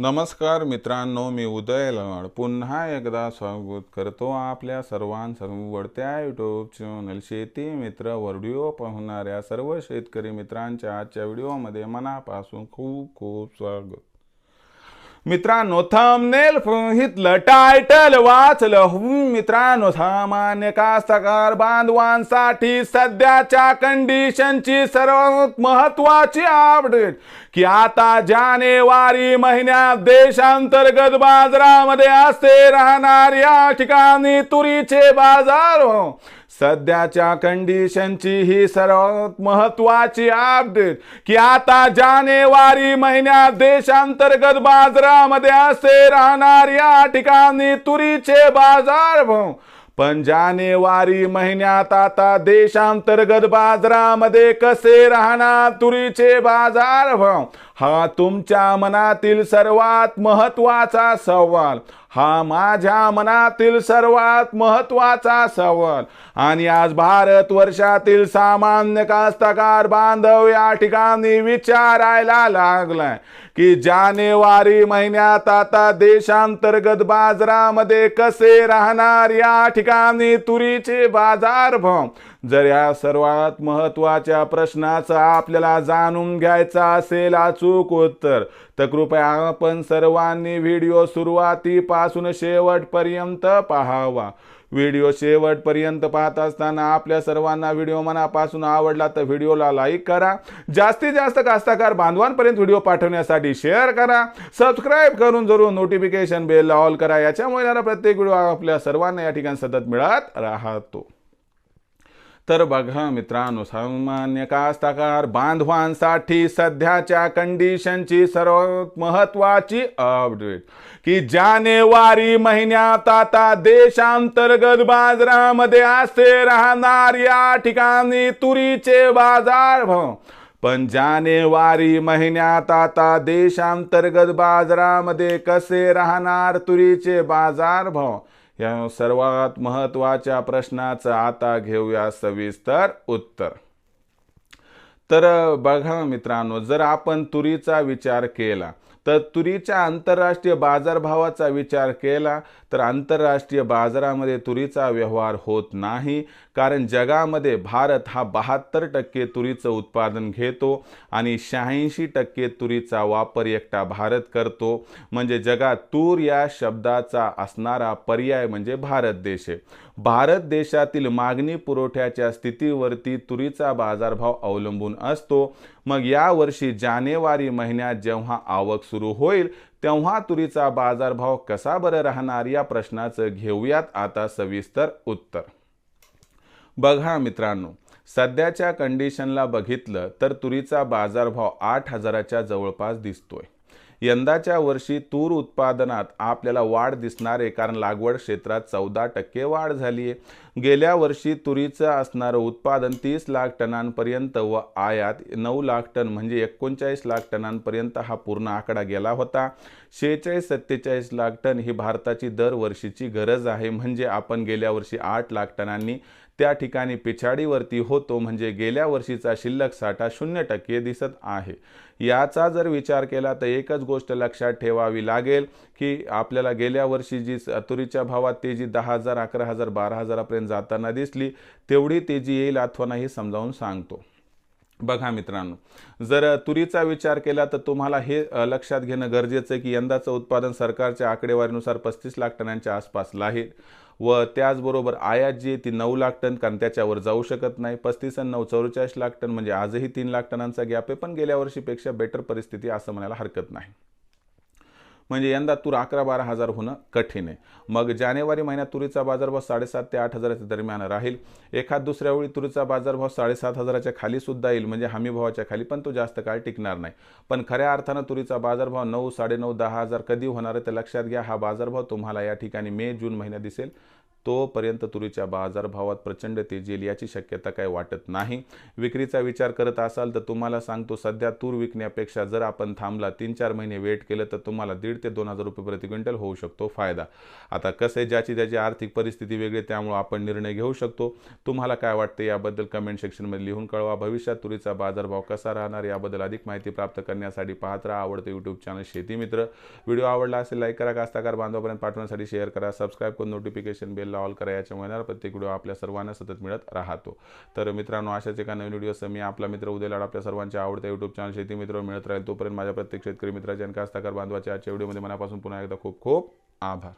नमस्कार मित्रांनो, मी उदय लवाड पुन्हा एकदा स्वागत करतो आपल्या सर्वांच्या यूट्यूब चॅनल शेती मित्र व्हिडिओ पाहणाऱ्या सर्व शेतकरी मित्रांच्या आजच्या व्हिडिओमध्ये मनापासून खूप खूप स्वागत। मित्रांनो, थंबनेल हितलं टायटल वाचलं मित्रांनो, सामान्य कास्तकार बांधवांसाठी सध्याच्या कंडिशनची सर्वात महत्त्वाची अपडेट की आता जानेवारी महिन्यात देशांतर्गत बाजारामध्ये असे राहणार या ठिकाणी तुरीचे बाजार सध्याच्या कंडिशनची ही सर्वात महत्त्वाची अपडेट की आता जानेवारी महिन्यात देशांतर्गत बाजारामध्ये असे राहणार या ठिकाणी तुरीचे बाजार पण जानेवारी महिन्यात आता देशांतर्गत बाजारामध्ये कसे राहणार तुरीचे बाजार हा तुमच्या मनातील सर्वात महत्त्वाचा सवाल, हा माझ्या मनातील सर्वात महत्त्वाचा सवाल। आणि आज भारत वर्षातील सामान्य कास्तकार बांधव या ठिकाणी विचारायला लागलाय की जानेवारी महिन्यात आता देशांतर्गत बाजारामध्ये कसे राहणार या ठिकाणी तुरीचे बाजार जर या सर्वात महत्त्वाच्या प्रश्नाचं आपल्याला जाणून घ्यायचा असेल अचूक उत्तर, तर कृपया आपण सर्वांनी व्हिडिओ सुरुवातीपासून शेवटपर्यंत पाहावा। व्हिडिओ शेवटपर्यंत पाहत असताना आपल्या सर्वांना व्हिडिओ मनापासून आवडला तर व्हिडिओला लाईक करा, जास्तीत जास्त कास्तकार बांधवांपर्यंत व्हिडिओ पाठवण्यासाठी शेअर करा, सबस्क्राइब करून जरूर नोटिफिकेशन बेल ऑल करा, याच्यामुळे प्रत्येक व्हिडिओ आपल्या सर्वांना या ठिकाणी सतत मिळत राहतो। तर बघा मित्रांनो, सामान्य कास्तकार बांधवांसाठी सध्याच्या कंडिशनची सर्वात महत्त्वाची अपडेट की जानेवारी महिन्यात आता देशांतर्गत बाजारामध्ये असे राहणार या ठिकाणी तुरीचे बाजार पण जानेवारी महिन्यात आता देशांतर्गत बाजारामध्ये कसे राहणार तुरीचे बाजार या सर्वात महत्त्वाच्या प्रश्नाचं आता घेऊया सविस्तर उत्तर। तर बघा मित्रांनो, जर आपण तुरीचा विचार केला तर तुरीच्या आंतरराष्ट्रीय बाजारभावाचा विचार केला तर आंतरराष्ट्रीय बाजारामध्ये तुरीचा व्यवहार होत नाही, कारण जगामध्ये भारत हा 72% तुरीचं उत्पादन घेतो आणि 86% तुरीचा वापर एकटा भारत करतो। म्हणजे जगात तूर या शब्दाचा असणारा पर्याय म्हणजे भारत देश आहे। भारत देशातील मागणी पुरवठ्याच्या स्थितीवरती तुरीचा बाजारभाव अवलंबून असतो। मग या वर्षी जानेवारी महिन्यात जेव्हा आवक सुरू होईल तेव्हा तुरीचा बाजारभाव कसा बरं राहणार या प्रश्नाचं घेऊयात आता सविस्तर उत्तर। बघा मित्रांनो, सध्याच्या कंडिशनला बघितलं तर तुरीचा बाजारभाव 8,000च्या जवळपास दिसतोय। यंदाच्या वर्षी तूर उत्पादनात आपल्याला वाढ दिसणार आहे, कारण लागवड क्षेत्रात 14% वाढ झाली आहे। गेल्या वर्षी तुरीचं असणारं उत्पादन 30 लाख टनांपर्यंत व आयात 9 लाख टन म्हणजे 39 लाख टनांपर्यंत हा पूर्ण आकडा गेला होता। 46-47 लाख टन ही भारताची दरवर्षीची गरज आहे, म्हणजे आपण गेल्या वर्षी 8 लाख टनांनी त्या ठिकाणी पिछाडीवरती होतो, म्हणजे गेल्या वर्षीचा शिल्लक साठा 0% दिसत आहे। याचा जर विचार केला तर एकच गोष्ट लक्षात ठेवावी लागेल की आपल्याला गेल्या वर्षी जी तुरीच्या भावात तेजी 10,000, 11,000, 12,000 पर्यंत जाताना दिसली, तेवढी तेजी येईल अथवा नाही समजावून सांगतो। बघा मित्रांनो, जर तुरीचा विचार केला तर तुम्हाला हे लक्षात घेणं गरजेचं आहे की यंदाचं उत्पादन सरकारच्या आकडेवारीनुसार 35 लाख टनांच्या आसपास आहे व त्याचबरोबर आयात जी ती 9 लाख टन, कारण त्याच्यावर जाऊ शकत नाही। 35 आणि 9 44 लाख टन म्हणजे आजही 3 लाख टनांचा गॅप आहे, पण गेल्या वर्षीपेक्षा बेटर परिस्थिती असं म्हणायला हरकत नाही। म्हणजे यंदा तूर 11-12 हजार होणं कठीण आहे। मग जानेवारी महिन्यात तुरीचा बाजारभाव 7,500 ते 8,000च्या दरम्यान राहील। एखाद दुसऱ्या वेळी तुरीचा बाजारभाव 7,500च्या खाली सुद्धा येईल, म्हणजे हमी भावाच्या खाली, पण तो जास्त काळ टिकणार नाही। पण खऱ्या अर्थानं तुरीचा बाजारभाव 9, 9.5, 10,000 कधी होणार आहे ते लक्षात घ्या। हा बाजारभाव तुम्हाला या ठिकाणी मे जून महिन्यात दिसेल, तोपर्यंत तुरीच्या बाजारभावात प्रचंड तेजी येईल याची शक्यता काही वाटत नाही. विक्रीचा विचार करत असाल तर तुम्हाला सांगतो, सध्या तूर विकण्यापेक्षा जर आपण थांबला 3-4 महिने वेट केलं तर तुम्हाला 1,500 ते 2,000 रुपये प्रति क्विंटल होऊ शकतो फायदा. आता कसं आहे, ज्याची ज्याची आर्थिक परिस्थिती वेगळी, त्यामुळे आपण निर्णय घेऊ शकतो. तुम्हाला काय वाटते याबद्दल कमेंट सेक्शनमध्ये लिहून कळवा. भविष्यात तुरीचा बाजारभाव कसा राहणार याबद्दल अधिक माहिती प्राप्त करण्यासाठी पाहत राहा आवडते यूट्यूब चॅनल शेती मित्र. व्हिडिओ आवडला असेल लाईक करा, कास्तकार बांधवापर्यंत पाठवण्यासाठी शेअर करा, सबस्क्राईब करून नोटिफिकेशन बेलला ऑल करा. याच्यामुळे येणारा प्रत्येक व्हिडिओ आपल्या सर्वांना सतत मिळत राहतो. तर मित्रांनो, अशाच एका नवीन व्हिडिओसह मी आपला मित्र उदय लाड आपल्या सर्वांच्या आवडत्या यूट्यूब चॅनल शेती मित्र मिळत राहील. तोपर्यंत माझ्या प्रत्येक शेतकरी मित्राच्या आणि कास्तकार बांधवाच्या आजच्या व्हिडिओमध्ये मनापासून पुन्हा एकदा खूप खूप आभार.